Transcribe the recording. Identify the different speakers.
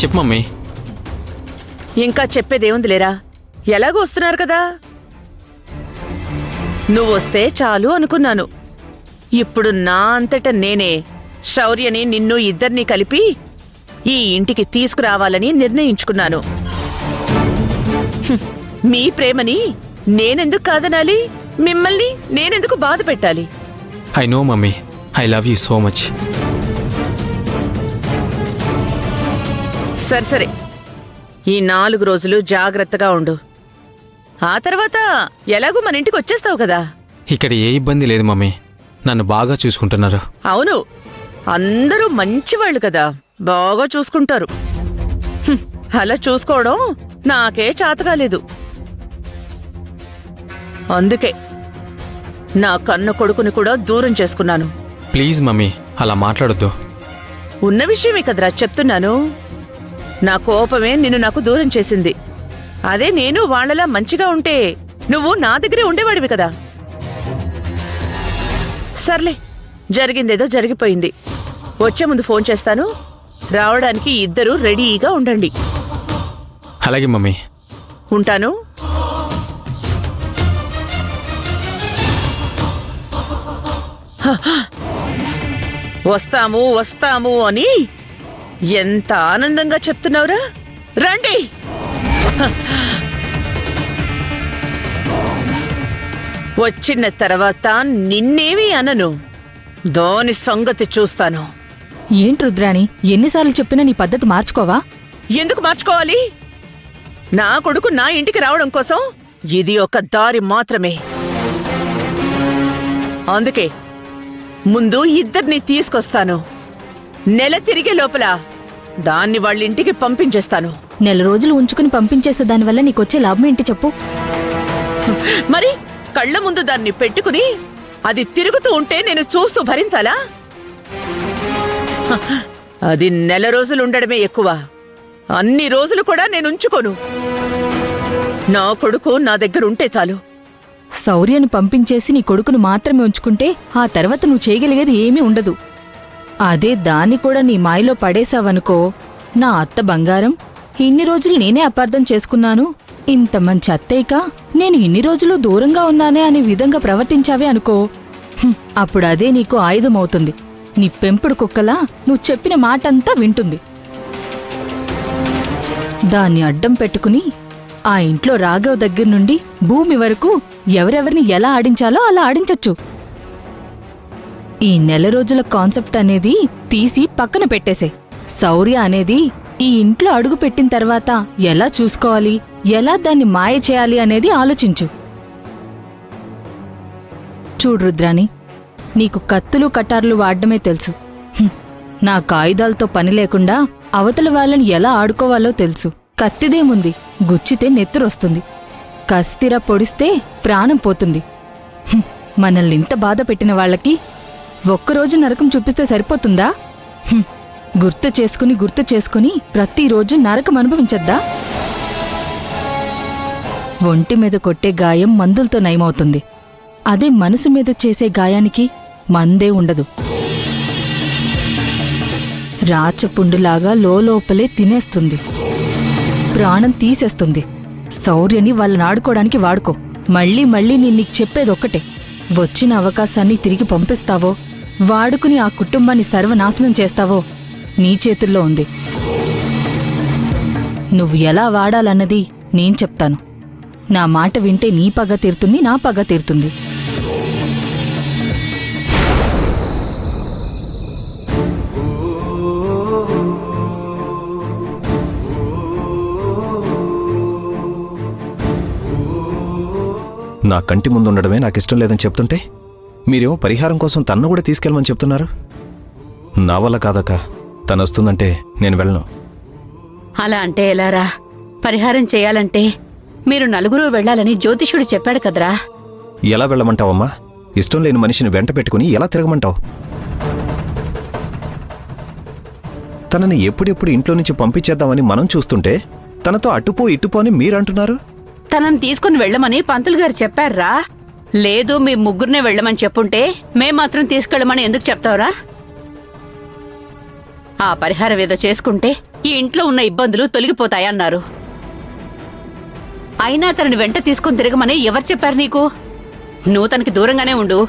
Speaker 1: చెప్పు మమ్మీ.
Speaker 2: ఇంకా చెప్పేదేముంది లేరా, ఎలాగో వస్తున్నారు కదా. నువ్వొస్తే చాలు అనుకున్నాను. ఇప్పుడు నా అంతట నేనే శౌర్యని నిన్ను ఇద్దరినీ కలిపి ఈ ఇంటికి తీసుకురావాలని నిర్ణయించుకున్నాను. మీ ప్రేమని నేనెందుకు కాదనాలి, మిమ్మల్ని నేనెందుకు బాధ పెట్టాలి?
Speaker 1: I know mummy, I love you so much.
Speaker 2: సరే, ఈ 4 రోజులు జాగ్రత్తగా ఉండు. ఆ తర్వాత ఎలాగూ మన ఇంటికి వచ్చేస్తావు కదా.
Speaker 1: ఇక్కడ ఏ ఇబ్బంది లేదు మమ్మీ, నన్ను బాగా చూసుకుంటున్నారు.
Speaker 2: అవును, అందరూ మంచివాళ్ళు కదా, బాగా చూసుకుంటారు. అలా చూసుకోవడం నాకే చేతకాలేదు. అందుకే నా కన్న కొడుకుని కూడా దూరం చేసుకున్నాను.
Speaker 1: ప్లీజ్ మమ్మీ, అలా మాట్లాడొద్దు.
Speaker 2: ఉన్న విషయమే కదరా చెప్తున్నాను. నా కోపమే నిన్ను నాకు దూరం చేసింది. అదే నేను వాళ్లలా మంచిగా ఉంటే నువ్వు నా దగ్గరే ఉండేవాడివి కదా. సర్లే, జరిగిందేదో జరిగిపోయింది. వచ్చే ముందు ఫోన్ చేస్తాను, రావడానికి ఇద్దరూ రెడీగా ఉండండి.
Speaker 1: అలాగే మమ్మీ.
Speaker 2: ఉంటాను. వస్తాము వస్తాము అని ఎంత ఆనందంగా చెప్తున్నావురా. రండి. వచ్చిన తర్వాత నిన్నేమీ అనను, దాని సంగతి చూస్తాను.
Speaker 3: ఏంటి రుద్రాణి, ఎన్నిసార్లు చెప్పినా నీ పద్ధతి మార్చుకోవా?
Speaker 2: ఎందుకు మార్చుకోవాలి? నా కొడుకు నా ఇంటికి రావడం కోసం ఇది ఒక దారి మాత్రమే. అందుకే ముందు ఇద్దరిని తీసుకొస్తాను. నెల తిరిగే లోపల దాన్ని వాళ్ళింటికి పంపించేస్తాను.
Speaker 3: నెల రోజులు ఉంచుకుని పంపించేసే దానివల్ల నీకొచ్చే లాభం ఏంటి చెప్పు?
Speaker 2: మరి కళ్ల ముందు దాన్ని పెట్టుకుని అది తిరుగుతూ ఉంటే నేను చూస్తూ భరించాలా? అది నెల రోజులు ఉండడమే ఎక్కువ. అన్ని రోజులు కూడా నేను ఉంచుకోను. నా కొడుకు నా దగ్గర ఉంటే చాలు.
Speaker 3: శౌర్యను పంపించేసి నీ కొడుకును మాత్రమే ఉంచుకుంటే ఆ తర్వాత నువ్వు చేయగలిగేది ఏమీ ఉండదు. అదే దాన్ని కూడా నీ మాయలో పడేశావనుకో, నా అత్త బంగారం, ఇన్ని రోజులు నేనే అపార్థం చేసుకున్నాను, ఇంత మంచి అత్తయ్యక నేను ఇన్ని రోజులు దూరంగా ఉన్నానే అనే విధంగా ప్రవర్తించావే అనుకో, అప్పుడు అదే నీకు ఆయుధమవుతుంది. నీ పెంపుడు కుక్కలా నువ్వు చెప్పిన మాటంతా వింటుంది. దాన్ని అడ్డం పెట్టుకుని ఆ ఇంట్లో రాఘవ్ దగ్గర నుండి భూమి వరకు ఎవరెవరిని ఎలా ఆడించాలో అలా ఆడించొచ్చు. ఈ నెల రోజుల కాన్సెప్ట్ అనేది తీసి పక్కన పెట్టేసే. శౌర్య అనేది ఈ ఇంట్లో అడుగు పెట్టిన తర్వాత ఎలా చూసుకోవాలి, ఎలా దాన్ని మాయ చేయాలి అనేది ఆలోచించు. చూడు రుద్రాణి, నీకు కత్తులు కటార్లు వాడ్డమే తెలుసు. నా కాయుధాలతో పని లేకుండా అవతల వాళ్ళని ఎలా ఆడుకోవాలో తెలుసు. కత్తిదేముంది, గుచ్చితే నెత్తురొస్తుంది, కస్తిరా పొడిస్తే ప్రాణం పోతుంది. మనల్ని ఇంత బాధ పెట్టిన వాళ్ళకి ఒక్కరోజు నరకం చూపిస్తే సరిపోతుందా? గుర్తు చేసుకుని ప్రతిరోజు నరకం అనుభవించద్దా? ఒంటి మీద కొట్టే గాయం మందులతో నయమవుతుంది. అదే మనసు మీద చేసే గాయానికి మందే ఉండదు. రాచపుండులాగా లోపలే తినేస్తుంది, ప్రాణం తీసేస్తుంది. శౌర్యని వాళ్ళని ఆడుకోవడానికి వాడుకో. మళ్ళీ నేను నీకు చెప్పేదొక్కటే, వచ్చిన అవకాశాన్ని తిరిగి పంపిస్తావో, వాడుకుని ఆ కుటుంబాన్ని సర్వనాశనం చేస్తావో నీ చేతుల్లో ఉంది. నువ్వు ఎలా వాడాలన్నది నేను చెప్తాను. నా మాట వింటే నీ పగ తీరుతుంది, నా పగ తీరుతుంది.
Speaker 4: నా కంటి ముందుండడమే నాకిష్టం లేదని చెప్తుంటే మీరేమో పరిహారం కోసం తన్ను కూడా తీసుకెళ్ళమని చెప్తున్నారు. నా వల్ల కాదక్క, తనొస్తుందంటే నేను వెళ్ళను.
Speaker 5: అలా అంటే ఎలారా? పరిహారం చేయాలంటే మీరు నలుగురు వెళ్లాలని జ్యోతిషుడు చెప్పాడు కదరా.
Speaker 4: ఎలా వెళ్ళమంటావమ్మా? ఇష్టం లేని మనిషిని వెంట పెట్టుకుని ఎలా తిరగమంటావు? తనని ఎప్పుడెప్పుడు ఇంట్లో నుంచి పంపించేద్దామని మనం చూస్తుంటే తనతో అటుపో ఇటుపో అని మీరంటున్నారు.
Speaker 5: తనని తీసుకుని వెళ్ళమని పంతులు గారు చెప్పారా? లేదు, మీ ముగ్గురినే వెళ్ళమని చెప్పుంటే మేం మాత్రం తీసుకెళ్ళమని ఎందుకు చెప్తావురా? ఆ పరిహారం ఏదో చేసుకుంటే ఈ ఇంట్లో ఉన్న ఇబ్బందులు తొలగిపోతాయన్నారు. అయినా తనని వెంట తీసుకుని తిరగమని ఎవరు చెప్పారు నీకు? నువ్వు తనకి దూరంగానే ఉండు.